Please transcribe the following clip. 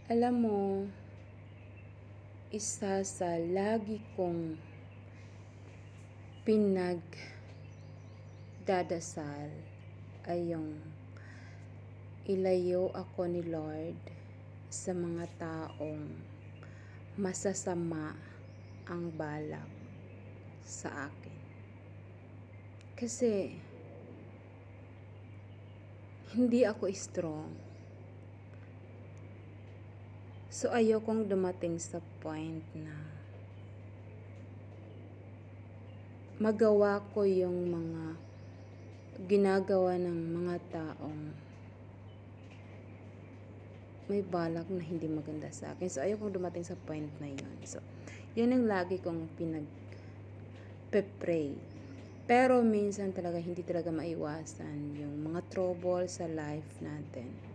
Alam mo, isa sa lagi kong pinagdadasal ay yung ilayo ako ni Lord sa mga taong masasama ang balak sa akin. Kasi hindi ako strong. So ayokong dumating sa point na magawa ko yung mga ginagawa ng mga taong may balak na hindi maganda sa akin. So ayokong dumating sa point na yun. So yun ang lagi kong pinag-pray. Pero minsan talaga hindi talaga maiwasan yung mga trouble sa life natin.